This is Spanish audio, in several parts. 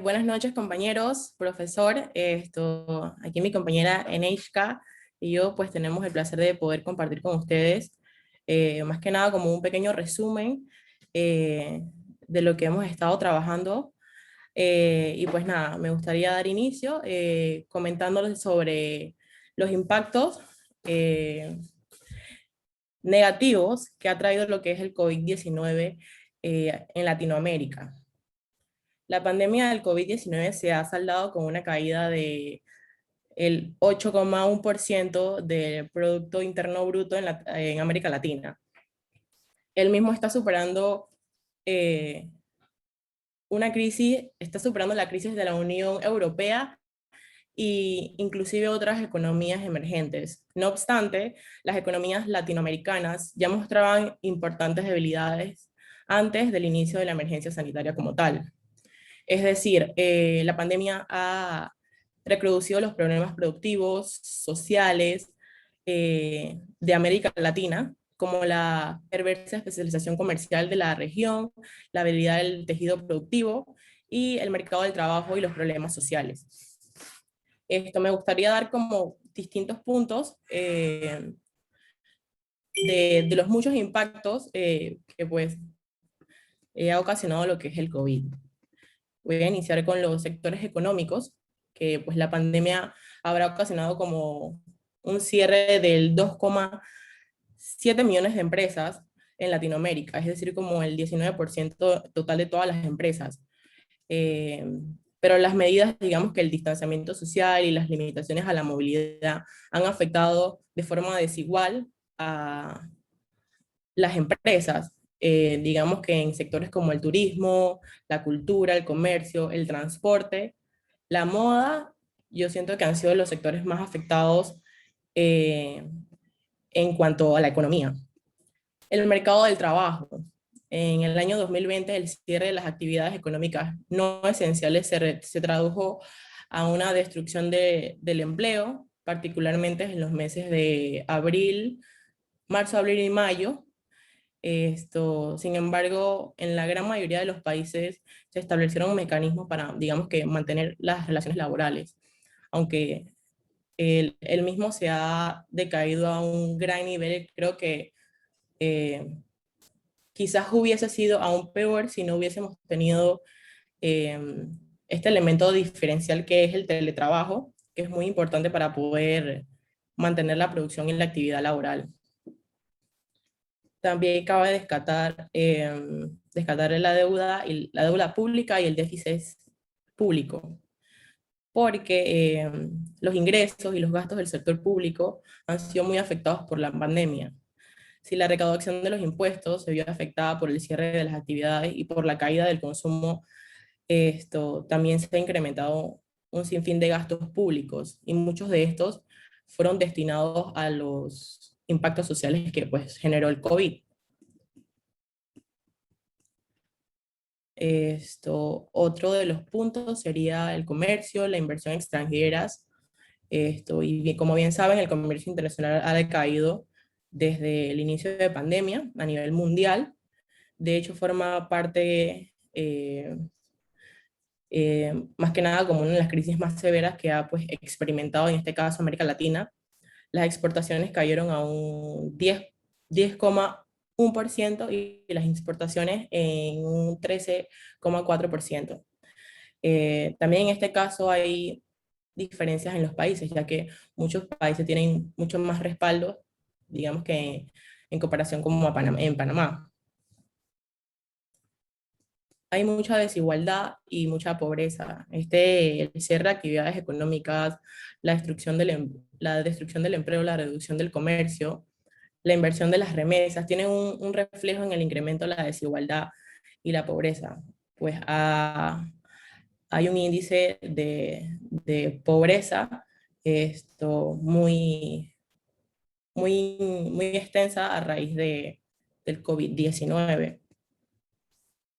Buenas noches, compañeros, profesor. Aquí mi compañera Eneiska y yo pues tenemos el placer de poder compartir con ustedes, más que nada como un pequeño resumen eh, de lo que hemos estado trabajando. Y pues nada, me gustaría dar inicio comentándoles sobre los impactos eh, negativos que ha traído lo que es el COVID-19 en Latinoamérica. La pandemia del COVID-19 se ha saldado con una caída de el 8,1% del Producto Interno Bruto en América Latina. El mismo está superando eh, está superando la crisis de la Unión Europea e inclusive otras economías emergentes. No obstante, las economías latinoamericanas ya mostraban importantes debilidades antes del inicio de la emergencia sanitaria como tal. Es decir, la pandemia ha reproducido los problemas productivos, sociales de América Latina, como la perversa especialización comercial de la región, la habilidad del tejido productivo y el mercado del trabajo y los problemas sociales. Esto me gustaría dar como distintos puntos de los muchos impactos que pues ha ocasionado lo que es el COVID. Voy a iniciar con los sectores económicos, que pues la pandemia habrá ocasionado como un cierre del 2,7 millones de empresas en Latinoamérica, es decir, como el 19% total de todas las empresas. Eh, pero las medidas, digamos que el distanciamiento social y las limitaciones a la movilidad han afectado de forma desigual a las empresas, digamos que en sectores como el turismo, la cultura, el comercio, el transporte, la moda, yo siento que han sido los sectores más afectados eh, en cuanto a la economía. El mercado del trabajo. En el año 2020, el cierre de las actividades económicas no esenciales se tradujo a una destrucción del empleo, particularmente en los meses de abril, marzo, abril y mayo. Sin embargo, en la gran mayoría de los países se establecieron mecanismos para, digamos que, mantener las relaciones laborales, aunque el mismo se ha decaído a un gran nivel. Creo que eh, quizás hubiese sido aún peor si no hubiésemos tenido eh, este elemento diferencial que es el teletrabajo, que es muy importante para poder mantener la producción y la actividad laboral. También cabe descartar la deuda pública y el déficit público, porque los ingresos y los gastos del sector público han sido muy afectados por la pandemia. Si la recaudación de los impuestos se vio afectada por el cierre de las actividades y por la caída del consumo, esto también se ha incrementado un sinfín de gastos públicos, y muchos de estos fueron destinados a los impactos sociales que pues generó el COVID. Otro de los puntos sería el comercio, la inversión extranjeras. Como bien saben, el comercio internacional ha decaído desde el inicio de pandemia a nivel mundial. De hecho, forma parte, más que nada, como una de las crisis más severas que ha pues, experimentado, en este caso, América Latina. Las exportaciones cayeron a un 10,1% y las importaciones en un 13,4%. También en este caso hay diferencias en los países, ya que muchos países tienen mucho más respaldo, digamos que en comparación como en Panamá. Hay mucha desigualdad y mucha pobreza. El cierre de actividades económicas, la destrucción del empleo, la reducción del comercio, la inversión de las remesas, tienen un reflejo en el incremento de la desigualdad y la pobreza. Pues hay un índice de pobreza muy, muy extensa a raíz del COVID-19.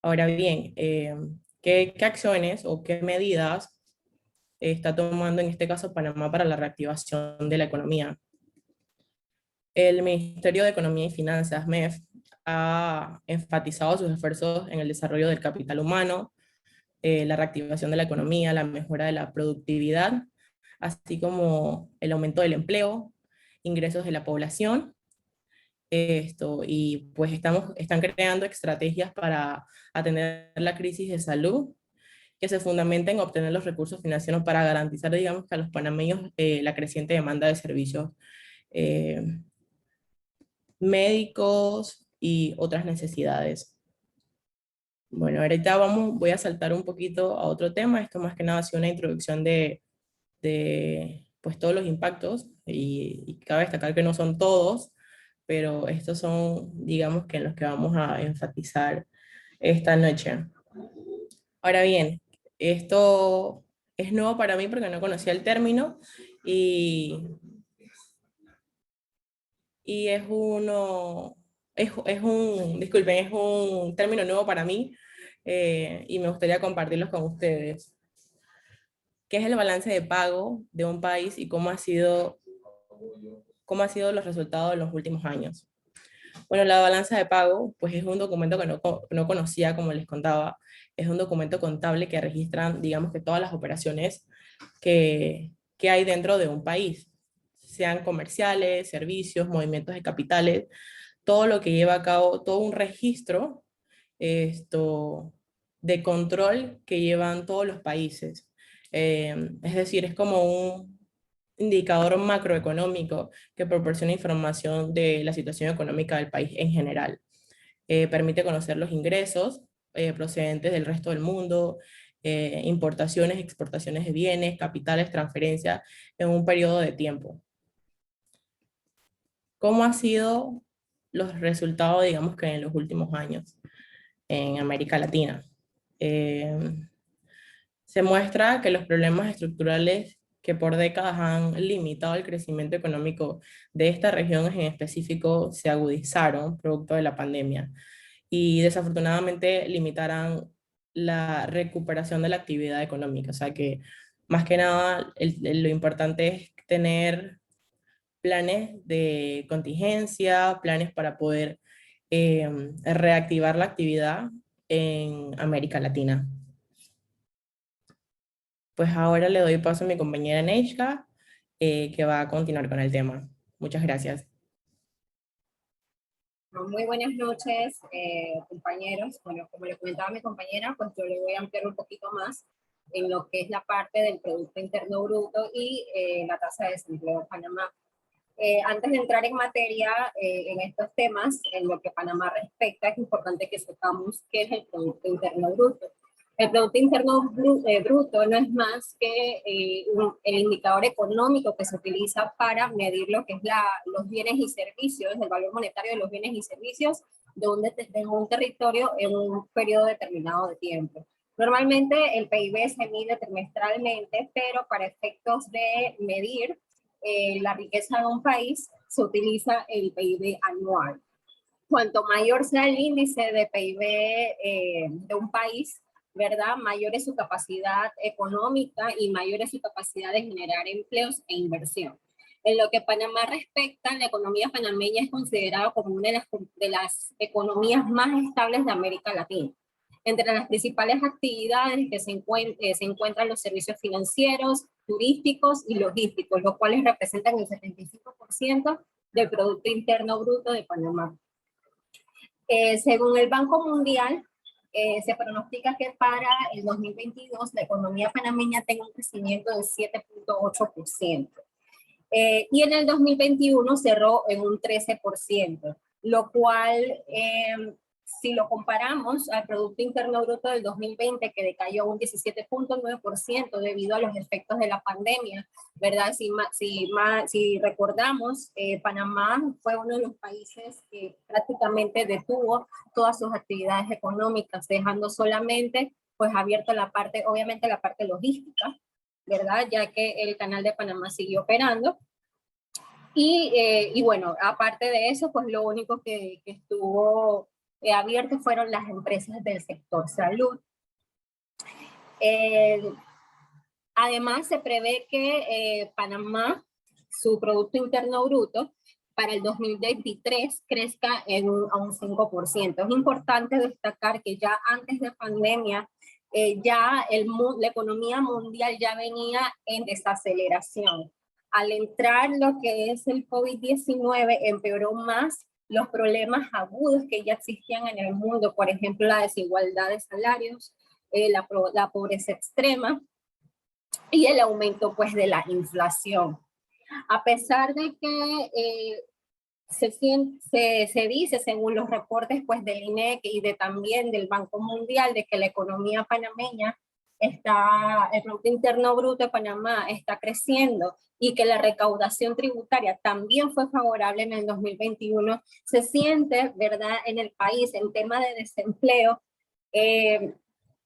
Ahora bien, ¿qué acciones o qué medidas está tomando en este caso Panamá para la reactivación de la economía? El Ministerio de Economía y Finanzas, MEF, ha enfatizado sus esfuerzos en el desarrollo del capital humano, la reactivación de la economía, la mejora de la productividad, así como el aumento del empleo, ingresos de la población. Y pues están creando estrategias para atender la crisis de salud que se fundamenta en obtener los recursos financieros para garantizar, digamos, que a los panameños la creciente demanda de servicios eh, médicos y otras necesidades. Bueno, ahorita voy a saltar un poquito a otro tema. Esto más que nada ha sido una introducción de pues todos los impactos y cabe destacar que no son todos, pero estos son, digamos, que en los que vamos a enfatizar esta noche. Ahora bien, esto es nuevo para mí porque no conocía el término y, y disculpen, es un término nuevo para mí y me gustaría compartirlos con ustedes. ¿Qué es el balance de pago de un país y cómo ha sido los resultados de los últimos años? Bueno, la balanza de pago, pues es un documento que no conocía, como les contaba. Es un documento contable que registran, digamos, que todas las operaciones que hay dentro de un país, sean comerciales, servicios, movimientos de capitales, todo lo que lleva a cabo, todo un registro esto, de control que llevan todos los países. Es decir, es como un indicador macroeconómico que proporciona información de la situación económica del país en general. Permite conocer los ingresos procedentes del resto del mundo, importaciones, exportaciones de bienes, capitales, transferencias en un periodo de tiempo. ¿Cómo han sido los resultados, digamos, que en los últimos años en América Latina? Eh, Se muestra que los problemas estructurales que por décadas han limitado el crecimiento económico de esta región en específico se agudizaron producto de la pandemia y desafortunadamente limitarán la recuperación de la actividad económica. O sea que más que nada lo importante es tener planes de contingencia, planes para poder reactivar la actividad en América Latina. Pues ahora le doy paso a mi compañera Neishka, que va a continuar con el tema. Muchas gracias. Muy buenas noches, compañeros. Bueno, como le comentaba a mi compañera, pues yo le voy a ampliar un poquito más en lo que es la parte del Producto Interno Bruto y la tasa de desempleo en Panamá. Antes de entrar en materia en estos temas, en lo que Panamá respecta, es importante que sepamos qué es el Producto Interno Bruto. El Producto Interno Bruto no es más que el indicador económico que se utiliza para medir lo que es los bienes y servicios, el valor monetario de los bienes y servicios de un territorio en un periodo determinado de tiempo. Normalmente el PIB se mide trimestralmente, pero para efectos de medir la riqueza de un país, se utiliza el PIB anual. Cuanto mayor sea el índice de PIB de un país, ¿verdad? Mayor es su capacidad económica y mayor es su capacidad de generar empleos e inversión. En lo que Panamá respecta, la economía panameña es considerada como una de las economías más estables de América Latina. Entre las principales actividades que se encuentran los servicios financieros, turísticos y logísticos, los cuales representan el 75% del Producto Interno Bruto de Panamá. Según el Banco Mundial, se pronostica que para el 2022 la economía panameña tenga un crecimiento del 7.8%. Y en el 2021 cerró en un 13%, lo cual, si lo comparamos al Producto Interno Bruto del 2020, que decayó un 17.9% debido a los efectos de la pandemia, ¿verdad? Si recordamos, Panamá fue uno de los países que prácticamente detuvo todas sus actividades económicas, dejando solamente pues abierto la parte, obviamente la parte logística, ¿verdad? Ya que el canal de Panamá siguió operando. Y bueno, aparte de eso, pues lo único que estuvo abierto fueron las empresas del sector salud. Además, se prevé que Panamá, su Producto Interno Bruto, para el 2023 crezca a un 5%. Es importante destacar que ya antes de pandemia, ya la economía mundial ya venía en desaceleración. Al entrar lo que es el COVID-19, empeoró más los problemas agudos que ya existían en el mundo, por ejemplo, la desigualdad de salarios, la pobreza extrema y el aumento pues de la inflación. A pesar de que se dice, según los reportes pues, del INEC y también del Banco Mundial, de que la economía panameña el Producto Interno Bruto de Panamá está creciendo y que la recaudación tributaria también fue favorable en el 2021, se siente, ¿verdad?, en el país, en tema de desempleo,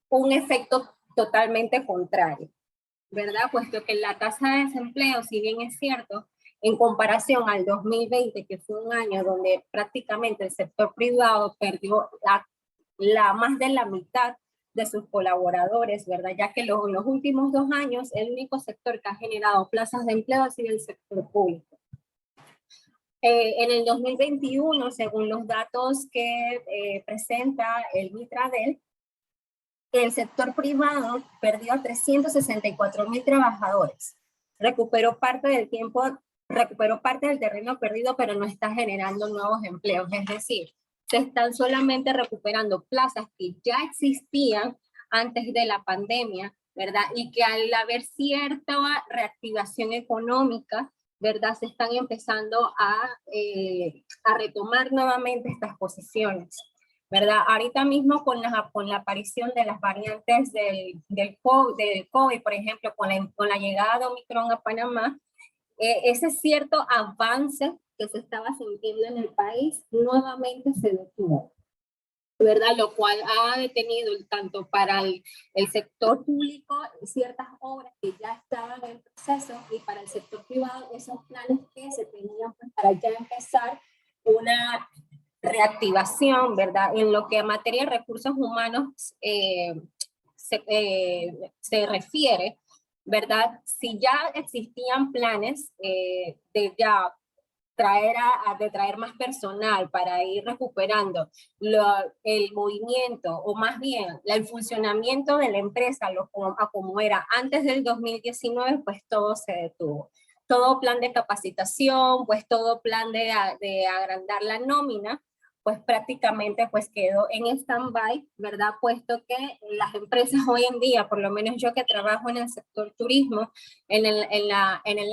un efecto totalmente contrario, ¿verdad? Puesto que la tasa de desempleo, si bien es cierto, en comparación al 2020, que fue un año donde prácticamente el sector privado perdió más de la mitad de sus colaboradores, ¿verdad? Ya que en los últimos 2 años el único sector que ha generado plazas de empleo ha sido el sector público. En el 2021, según los datos que presenta el Mitradel, el sector privado perdió a 364,000 trabajadores. Recuperó parte del terreno perdido, pero no está generando nuevos empleos. Es decir, se están solamente recuperando plazas que ya existían antes de la pandemia, ¿verdad? Y que al haber cierta reactivación económica, ¿verdad? Se están empezando a retomar nuevamente estas posiciones, ¿verdad? Ahorita mismo con la aparición de las variantes del COVID, por ejemplo, con la llegada de Omicron a Panamá, ese cierto avance que se estaba sintiendo en el país nuevamente se detuvo, ¿verdad? Lo cual ha detenido tanto para el sector público ciertas obras que ya estaban en proceso y para el sector privado esos planes que se tenían pues, para ya empezar una reactivación, ¿verdad? En lo que a materia de recursos humanos se refiere, ¿verdad? Si ya existían planes de ya traer más personal para ir recuperando el movimiento, o más bien el funcionamiento de la empresa como era antes del 2019, pues todo se detuvo. Todo plan de capacitación, pues todo plan de agrandar la nómina, pues prácticamente pues quedó en stand-by, ¿verdad? Puesto que las empresas hoy en día, por lo menos yo que trabajo en el sector turismo, en el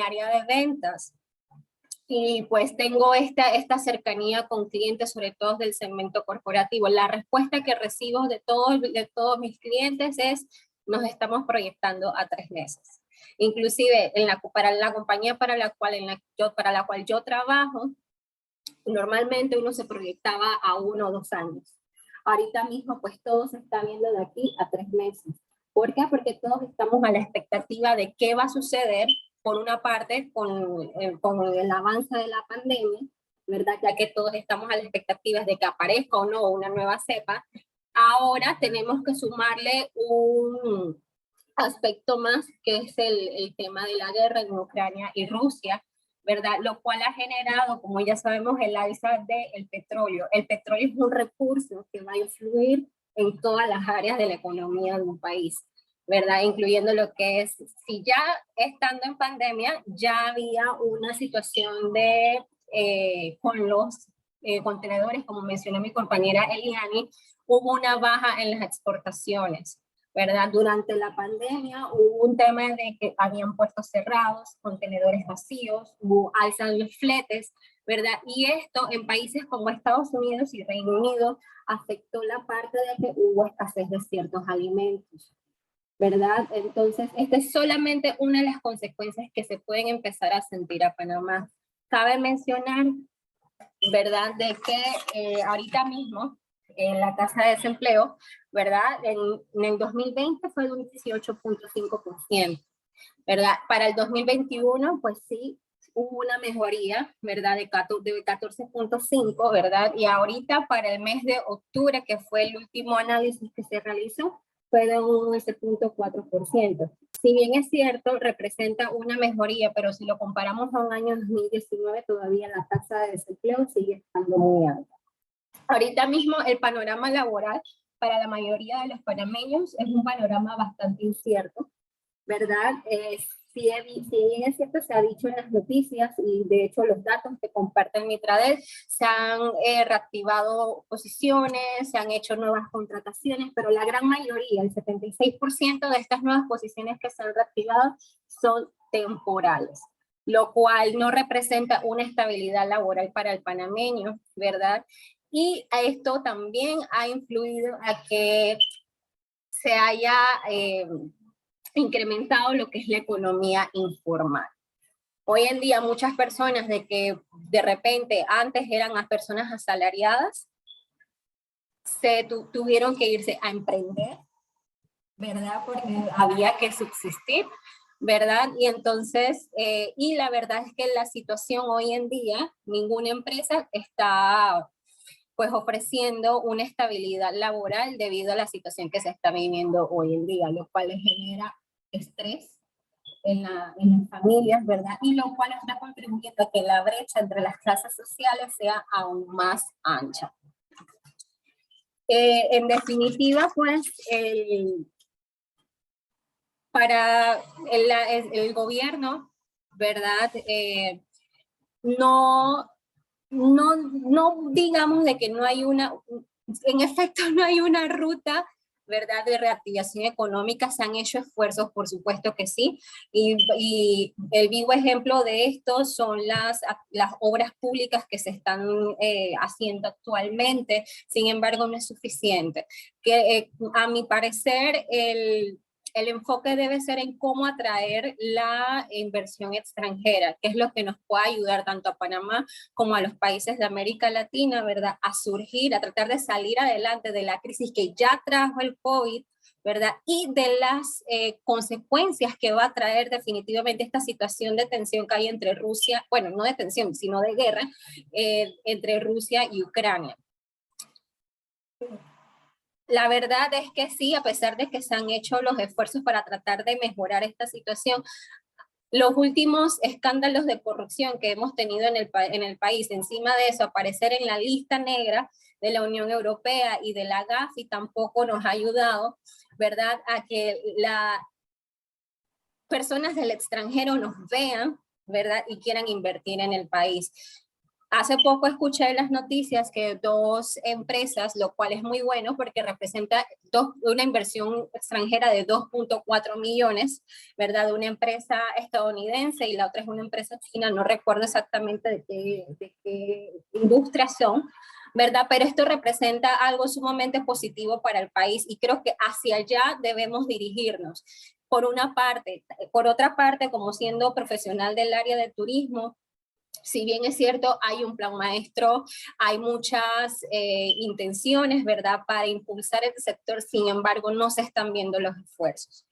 área de ventas, y pues tengo esta cercanía con clientes, sobre todo del segmento corporativo. La respuesta que recibo de todos mis clientes es, nos estamos proyectando a 3 meses. Inclusive para la compañía para la cual yo trabajo, normalmente uno se proyectaba a 1 o 2 años. Ahorita mismo pues todo se está viendo de aquí a 3 meses. ¿Por qué? Porque todos estamos a la expectativa de qué va a suceder, por una parte, con el avance de la pandemia, ¿verdad? Ya que todos estamos a la expectativa de que aparezca o no una nueva cepa. Ahora tenemos que sumarle un aspecto más, que es el tema de la guerra en Ucrania y Rusia, ¿verdad? Lo cual ha generado, como ya sabemos, el alza del petróleo. El petróleo es un recurso que va a influir en todas las áreas de la economía de un país, ¿verdad? Incluyendo lo que es, si ya estando en pandemia, ya había una situación con los contenedores, como mencionó mi compañera Eliani, hubo una baja en las exportaciones, ¿verdad? Durante la pandemia hubo un tema de que habían puestos cerrados, contenedores vacíos, hubo alza en los fletes, ¿verdad? Y esto en países como Estados Unidos y Reino Unido afectó la parte de que hubo escasez de ciertos alimentos, ¿verdad? Entonces, esta es solamente una de las consecuencias que se pueden empezar a sentir a Panamá. Cabe mencionar, ¿verdad?, de que ahorita mismo la tasa de desempleo, ¿verdad?, en el 2020 fue de un 18.5%, ¿verdad? Para el 2021, pues sí, hubo una mejoría, ¿verdad?, de 14.5, ¿verdad? Y ahorita para el mes de octubre, que fue el último análisis que se realizó, fue de un 11.4%. Si bien es cierto, representa una mejoría, pero si lo comparamos a un año 2019, todavía la tasa de desempleo sigue estando muy alta. Ahorita mismo el panorama laboral para la mayoría de los panameños es un panorama bastante incierto, ¿verdad? Si bien es cierto, se ha dicho en las noticias y de hecho los datos que comparten Mitradet, se han reactivado posiciones, se han hecho nuevas contrataciones, pero la gran mayoría, el 76% de estas nuevas posiciones que se han reactivado son temporales, lo cual no representa una estabilidad laboral para el panameño, ¿verdad? Y a esto también ha influido a que se haya incrementado lo que es la economía informal. Hoy en día muchas personas de que de repente antes eran las personas asalariadas, tuvieron que irse a emprender, ¿verdad? Porque había que subsistir, ¿verdad? Y entonces, y la verdad es que la situación hoy en día, ninguna empresa está pues ofreciendo una estabilidad laboral debido a la situación que se está viviendo hoy en día, lo cual genera estrés en las familias, ¿verdad? Y lo cual está contribuyendo a que la brecha entre las clases sociales sea aún más ancha. En definitiva, pues, para el gobierno, ¿verdad? No digamos de que no hay en efecto no hay una ruta, ¿verdad?, de reactivación económica. Se han hecho esfuerzos, por supuesto que sí, y el vivo ejemplo de esto son las obras públicas que se están haciendo actualmente. Sin embargo, no es suficiente. A mi parecer, el enfoque debe ser en cómo atraer la inversión extranjera, que es lo que nos puede ayudar tanto a Panamá como a los países de América Latina, ¿verdad?, a surgir, a tratar de salir adelante de la crisis que ya trajo el COVID, ¿verdad?, y de las consecuencias que va a traer definitivamente esta situación de tensión que hay entre Rusia, bueno, no de tensión, sino de guerra, entre Rusia y Ucrania. La verdad es que sí, a pesar de que se han hecho los esfuerzos para tratar de mejorar esta situación, los últimos escándalos de corrupción que hemos tenido en el país, encima de eso, aparecer en la lista negra de la Unión Europea y de la GAFI tampoco nos ha ayudado, ¿verdad?, a que las personas del extranjero nos vean, ¿verdad?, y quieran invertir en el país. Hace poco escuché en las noticias que dos empresas, lo cual es muy bueno porque representa una inversión extranjera de 2.4 millones, ¿verdad? Una empresa estadounidense y la otra es una empresa china, no recuerdo exactamente de qué industria son, ¿verdad? Pero esto representa algo sumamente positivo para el país y creo que hacia allá debemos dirigirnos. Por una parte. Por otra parte, como siendo profesional del área de turismo, si bien es cierto, hay un plan maestro, hay muchas intenciones, ¿verdad?, para impulsar el sector, sin embargo, no se están viendo los esfuerzos.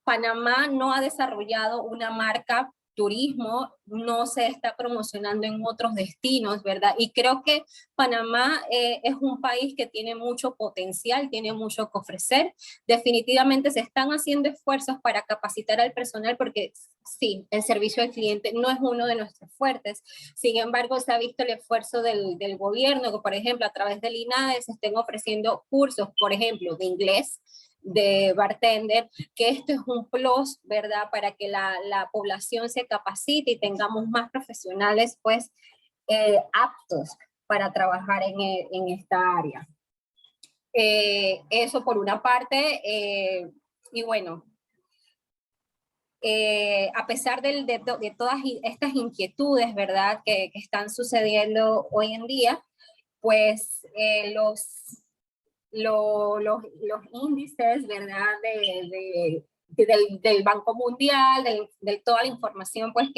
Panamá no ha desarrollado una marca turismo, no se está promocionando en otros destinos, ¿verdad? Y creo que Panamá es un país que tiene mucho potencial, tiene mucho que ofrecer. Definitivamente se están haciendo esfuerzos para capacitar al personal porque sí, el servicio al cliente no es uno de nuestros fuertes. Sin embargo, se ha visto el esfuerzo del gobierno, que por ejemplo a través del INADE se estén ofreciendo cursos, por ejemplo, de inglés, de bartender, que esto es un plus, ¿verdad?, para que la población se capacite y tengamos más profesionales, pues, aptos para trabajar en esta área. Eso por una parte, y bueno, a pesar de todas estas inquietudes, ¿verdad?, que están sucediendo hoy en día, pues los índices, ¿verdad?, del Banco Mundial, de toda la información pues,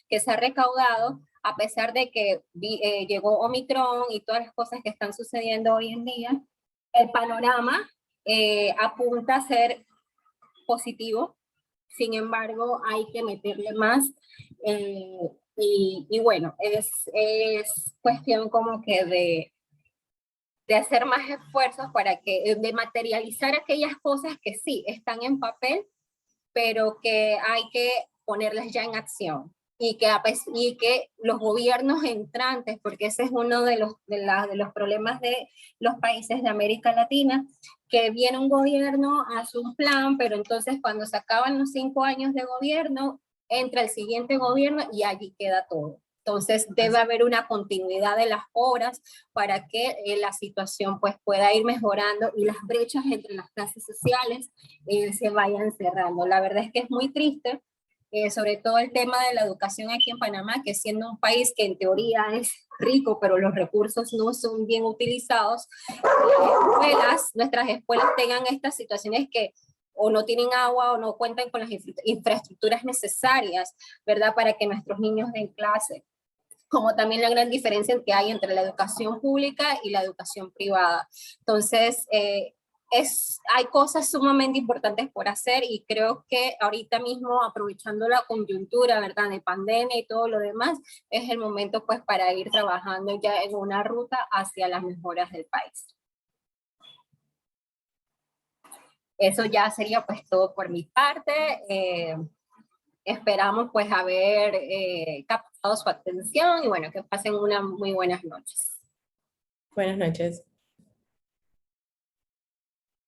que se ha recaudado, a pesar de que llegó Omicron y todas las cosas que están sucediendo hoy en día, el panorama apunta a ser positivo. Sin embargo, hay que meterle más y bueno, es cuestión como que de hacer más esfuerzos para que, de materializar aquellas cosas que sí están en papel, pero que hay que ponerlas ya en acción. Y que los gobiernos entrantes, porque ese es uno de los problemas de los países de América Latina, que viene un gobierno, hace un plan, pero entonces cuando se acaban los 5 años de gobierno, entra el siguiente gobierno y allí queda todo. Entonces debe haber una continuidad de las obras para que la situación pues pueda ir mejorando y las brechas entre las clases sociales se vayan cerrando. La verdad es que es muy triste, sobre todo el tema de la educación aquí en Panamá, que siendo un país que en teoría es rico, pero los recursos no son bien utilizados, nuestras escuelas tengan estas situaciones que o no tienen agua o no cuentan con las infraestructuras necesarias, ¿verdad? Para que nuestros niños den clase, como también la gran diferencia que hay entre la educación pública y la educación privada. Entonces, hay cosas sumamente importantes por hacer y creo que ahorita mismo, aprovechando la coyuntura, ¿verdad?, de pandemia y todo lo demás, es el momento pues para ir trabajando ya en una ruta hacia las mejoras del país. Eso ya sería pues todo por mi parte. Esperamos pues haber captado su atención y bueno, que pasen unas muy buenas noches. Buenas noches.